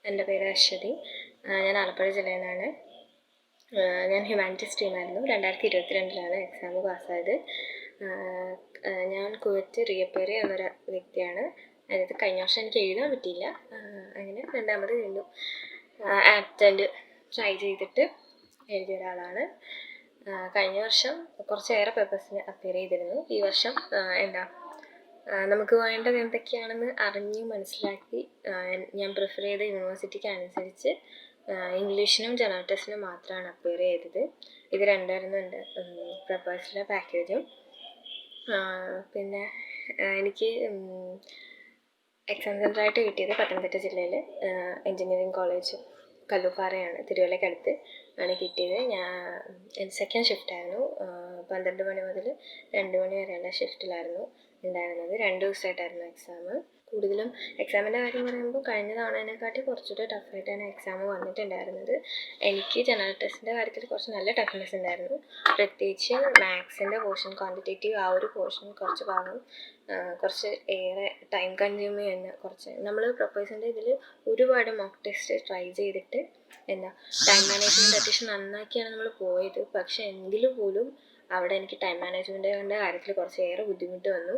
എൻ്റെ പേര് അശ്വതി. ഞാൻ ആലപ്പുഴ ജില്ലയിൽ നിന്നാണ്. ഞാൻ ഹ്യൂമാനിറ്റീസ് സ്ട്രീമായിരുന്നു. 2022 എക്സാം പാസ്സായത്. ഞാൻ കുവൈറ്റ് റീഅപ്പിയർ എന്നൊരു വ്യക്തിയാണ്. അതായത് കഴിഞ്ഞ വർഷം എനിക്ക് എഴുതാൻ പറ്റിയില്ല. അങ്ങനെ രണ്ടാമത് വീണ്ടും ആപ്റ്റൻഡ് ട്രൈ ചെയ്തിട്ട് എഴുതിയ ഒരാളാണ്. കഴിഞ്ഞ വർഷം കുറച്ചേറെ പേപ്പേഴ്സിന് അപ്പിയർ ചെയ്തിരുന്നു. ഈ വർഷം നമുക്ക് വേണ്ടത് എന്തൊക്കെയാണെന്ന് അറിഞ്ഞ് മനസ്സിലാക്കി ഞാൻ പ്രിഫർ ചെയ്ത യൂണിവേഴ്സിറ്റിക്ക് അനുസരിച്ച് ഇംഗ്ലീഷിനും ജനറൽ ടെസ്റ്റിനും മാത്രമാണ് അപ്പിയർ ചെയ്തത്. ഇത് രണ്ടായിരുന്നു എൻ്റെ പ്രപ്പോസലിലെ പാക്കേജും. പിന്നെ എനിക്ക് എക്സാം സെൻ്ററായിട്ട് കിട്ടിയത് പത്തനംതിട്ട ജില്ലയിൽ എൻജിനീയറിംഗ് കോളേജ് കല്ലുപ്പാറയാണ്, തിരുവല്ലയ്ക്കടുത്ത് ആണ് കിട്ടിയത്. ഞാൻ സെക്കൻഡ് ഷിഫ്റ്റായിരുന്നു. 12 മണി മുതൽ 2 മണി വരെയുള്ള ഷിഫ്റ്റിലായിരുന്നു ഉണ്ടായിരുന്നത്. 2 ദിവസമായിട്ടായിരുന്നു എക്സാം. കൂടുതലും എക്സാമിൻ്റെ കാര്യം പറയുമ്പോൾ കഴിഞ്ഞ തവണേനെക്കാട്ടി കുറച്ചുകൂടെ ടഫായിട്ടാണ് എക്സാം വന്നിട്ടുണ്ടായിരുന്നത്. എനിക്ക് ജനറൽ ടെസ്റ്റിൻ്റെ കാര്യത്തിൽ കുറച്ച് നല്ല ടഫ്നെസ് ഉണ്ടായിരുന്നു. പ്രത്യേകിച്ച് മാത്സിൻ്റെ പോർഷൻ, ക്വാണ്ടിറ്റേറ്റീവ് ആ ഒരു പോർഷൻ കുറച്ച് ഭാഗം കുറച്ച് ഏറെ ടൈം കൺസ്യൂം ചെയ്യുന്ന കുറച്ച് നമ്മൾ പ്രൊപ്പോസലിൻ്റെ ഇതിൽ ഒരുപാട് മോക്ക് ടെസ്റ്റ് ട്രൈ ചെയ്തിട്ട് ടൈം മാനേജ്മെൻറ്റ് അത്യാവശ്യം നന്നാക്കിയാണ് നമ്മൾ പോയത്. പക്ഷേ എങ്കിൽ പോലും അവിടെ എനിക്ക് ടൈം മാനേജ്മെൻറ്റിൻ്റെ കാര്യത്തിൽ കുറച്ചേറെ ബുദ്ധിമുട്ട് വന്നു.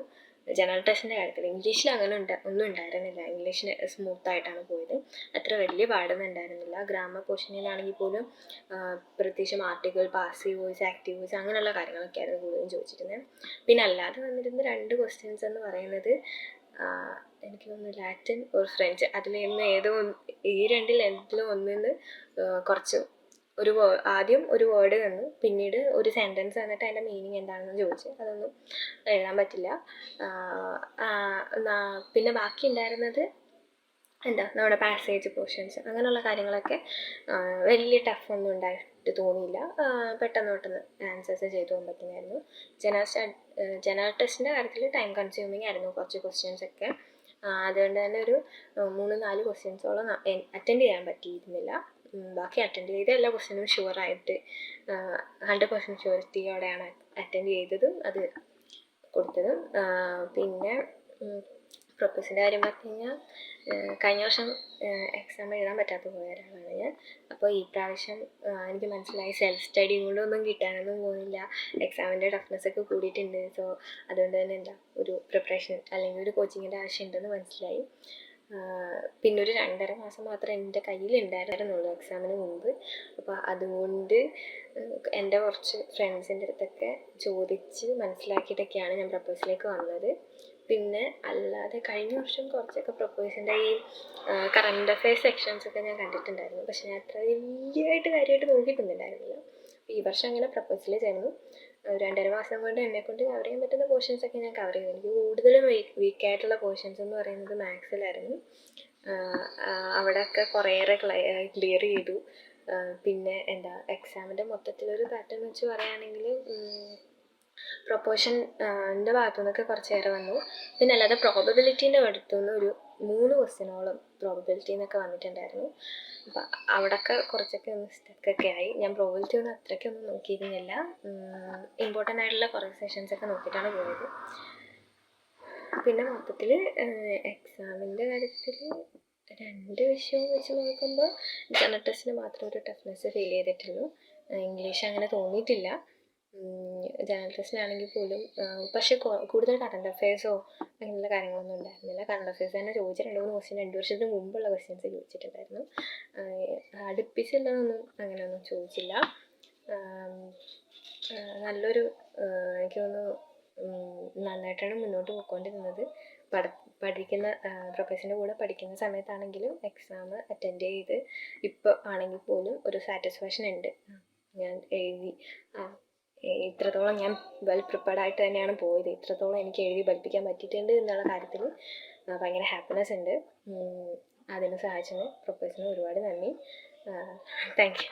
ജനറൽ ടെസ്റ്റിൻ്റെ കാര്യത്തിൽ ഇംഗ്ലീഷിൽ അങ്ങനെ ഒന്നും ഉണ്ടായിരുന്നില്ല. ഇംഗ്ലീഷിന് സ്മൂത്തായിട്ടാണ് പോയത്. അത്ര വലിയ പാടൊന്നും ഉണ്ടായിരുന്നില്ല. ഗ്രാമർ പോർഷനിലാണെങ്കിൽ പോലും പ്രത്യേകിച്ചും article, passive voice, active voice അങ്ങനെയുള്ള കാര്യങ്ങളൊക്കെ ആയിരുന്നു കൂടുതലും ചോദിച്ചിരുന്നത്. പിന്നെ അല്ലാതെ വന്നിരുന്ന 2 ക്വസ്റ്റ്യൻസ് എന്ന് പറയുന്നത് എനിക്ക് തോന്നുന്നു ലാറ്റിൻ ഓർ ഫ്രഞ്ച്. അതിൽ നിന്ന് ഈ രണ്ടിൽ എന്തെങ്കിലും ഒന്നിന്ന് കുറച്ച് ആദ്യം ഒരു വേർഡ് തന്നു, പിന്നീട് ഒരു സെൻറ്റൻസ് തന്നിട്ട് അതിൻ്റെ മീനിങ് എന്താണെന്ന് ചോദിച്ചു. അതൊന്നും എഴുതാൻ പറ്റില്ല. പിന്നെ ബാക്കി ഉണ്ടായിരുന്നത് നമ്മുടെ പാസേജ് പോർഷൻസ് അങ്ങനെയുള്ള കാര്യങ്ങളൊക്കെ വലിയ ടഫൊന്നും ഉണ്ടായിട്ട് തോന്നിയില്ല. പെട്ടെന്ന് ആൻസേഴ്സ് ചെയ്തു പോകാൻ പറ്റുമായിരുന്നു. ജനറൽ ടെസ്റ്റിൻ്റെ കാര്യത്തിൽ ടൈം കൺസ്യൂമിങ് ആയിരുന്നു കുറച്ച് ക്വസ്റ്റ്യൻസൊക്കെ. അതുകൊണ്ട് തന്നെ ഒരു 3-4 ക്വസ്റ്റ്യൻസോളം അറ്റൻഡ് ചെയ്യാൻ പറ്റിയിരുന്നില്ല. ബാക്കി അറ്റൻഡ് ചെയ്ത എല്ലാ ക്വസ്റ്റ്യനും ഷുവറായിട്ട് 100% ഷുവറിറ്റിയോടെയാണ് അറ്റൻഡ് ചെയ്തതും അത് കൊടുത്തതും. പിന്നെ പ്രൊപ്പോസിൻ്റെ കാര്യം പറഞ്ഞു കഴിഞ്ഞാൽ കഴിഞ്ഞ വർഷം എക്സാം എഴുതാൻ പറ്റാത്ത പോയ ഒരാളാണ് ഞാൻ. അപ്പോൾ ഈ പ്രാവശ്യം എനിക്ക് മനസ്സിലായി സെൽഫ് സ്റ്റഡി കൊണ്ടൊന്നും കിട്ടാനൊന്നും പോകുന്നില്ല. എക്സാമിൻ്റെ ടഫ്നെസ്സൊക്കെ കൂടിയിട്ടുണ്ട്. സോ അതുകൊണ്ട് തന്നെ ഒരു പ്രിപ്പറേഷൻ അല്ലെങ്കിൽ ഒരു കോച്ചിങ്ങിൻ്റെ ആവശ്യമുണ്ടെന്ന് മനസ്സിലായി. പിന്നെ ഒരു 2.5 മാസം മാത്രമേ എൻ്റെ കയ്യിലുണ്ടായിരുന്നുള്ളൂ എക്സാമിന് മുമ്പ്. അപ്പോൾ അതുകൊണ്ട് എൻ്റെ കുറച്ച് ഫ്രണ്ട്സിൻ്റെ അടുത്തൊക്കെ ചോദിച്ച് മനസ്സിലാക്കിയിട്ടൊക്കെയാണ് ഞാൻ പ്രപ്പോസലിലേക്ക് വന്നത്. പിന്നെ അല്ലാതെ കഴിഞ്ഞ വർഷം കുറച്ചൊക്കെ പ്രപ്പോസലിൻ്റെ ഈ കറണ്ട് അഫെയർസ് സെക്ഷൻസൊക്കെ ഞാൻ കണ്ടിട്ടുണ്ടായിരുന്നു. പക്ഷെ ഞാൻ അത്ര കാര്യമായിട്ട് നോക്കിയിട്ടുണ്ടായിരുന്നില്ല. അപ്പോൾ ഈ വർഷം അങ്ങനെ പ്രപ്പോസൽ ചേർന്നു. 2.5 മാസം കൊണ്ട് എന്നെക്കൊണ്ട് കവർ ചെയ്യാൻ പറ്റുന്ന പോർഷൻസൊക്കെ ഞാൻ കവർ ചെയ്തു. എനിക്ക് കൂടുതലും വീക്കായിട്ടുള്ള പോർഷൻസ് എന്ന് പറയുന്നത് മാത്സിലായിരുന്നു. അവിടെയൊക്കെ കുറേയേറെ ക്ലിയർ ചെയ്തു. പിന്നെ എക്സാമിൻ്റെ മൊത്തത്തിലൊരു പാറ്റേൺ വെച്ച് പറയുകയാണെങ്കിൽ പ്രൊപ്പോഷൻ്റെ ഭാഗത്തു നിന്നൊക്കെ കുറച്ചേറെ വന്നു. പിന്നെ അല്ലാതെ പ്രോബബിലിറ്റീൻ്റെ അടുത്തുനിന്ന് ഒരു 3 ക്വസ്റ്റ്യനോളം പ്രോബബിലിറ്റി എന്നൊക്കെ വന്നിട്ടുണ്ടായിരുന്നു. അപ്പം അവിടെയൊക്കെ കുറച്ചൊക്കെ മിസ്റ്റേക്കൊക്കെ ആയി. ഞാൻ പ്രോബബിലിറ്റി ഒന്നും അത്രയ്ക്കൊന്നും നോക്കിയിരുന്നില്ല. ഇമ്പോർട്ടൻ്റ് ആയിട്ടുള്ള കുറേ സെഷൻസൊക്കെ നോക്കിയിട്ടാണ് പോയത്. പിന്നെ മൊത്തത്തിൽ എക്സാമിൻ്റെ കാര്യത്തിൽ 2 വിഷയവും വെച്ച് നോക്കുമ്പോൾ ജനറൽ ടെസ്റ്റിന് മാത്രം ഒരു ടഫ്നെസ് ഫീൽ ചെയ്തിട്ടുള്ളൂ. ഇംഗ്ലീഷ് അങ്ങനെ തോന്നിയിട്ടില്ല. ജനറൽ ടെസ്റ്റിലാണെങ്കിൽ പോലും പക്ഷേ കൂടുതൽ കറണ്ട് അഫെയർസോ അങ്ങനെയുള്ള കാര്യങ്ങളൊന്നും ഉണ്ടായിരുന്നില്ല. കറണ്ട് അഫെയർസ് തന്നെ ചോദിച്ച 2-3 ക്വസ്റ്റ്യൻ 2 വർഷത്തിന് മുമ്പുള്ള ക്വസ്റ്റ്യൻസ് ചോദിച്ചിട്ടുണ്ടായിരുന്നു. അടുപ്പിച്ചുള്ളതൊന്നും അങ്ങനെയൊന്നും ചോദിച്ചില്ല. നല്ലൊരു എനിക്ക് തോന്നുന്നു നന്നായിട്ടാണ് മുന്നോട്ട് പോയിക്കൊണ്ടിരുന്നത്. പഠിക്കുന്ന പ്രൊഫഷൻ്റെ കൂടെ പഠിക്കുന്ന സമയത്താണെങ്കിലും എക്സാം അറ്റൻഡ് ചെയ്ത് ഇപ്പോൾ ആണെങ്കിൽ പോലും ഒരു സാറ്റിസ്ഫാക്ഷൻ ഉണ്ട്. ഞാൻ എഴുതി ഇത്രത്തോളം ഞാൻ വെൽ പ്രിപ്പയർഡ് ആയിട്ട് തന്നെയാണ് പോയത്. ഇത്രത്തോളം എനിക്ക് എഴുതി പഠിപ്പിക്കാൻ പറ്റിയിട്ടുണ്ട് എന്നുള്ള കാര്യത്തിൽ ഭയങ്കര ഹാപ്പിനെസ് ഉണ്ട്. അതിന് സഹായിച്ചതിന് പ്രൊഫസറിന് ഒരുപാട് നന്ദി. Thank you.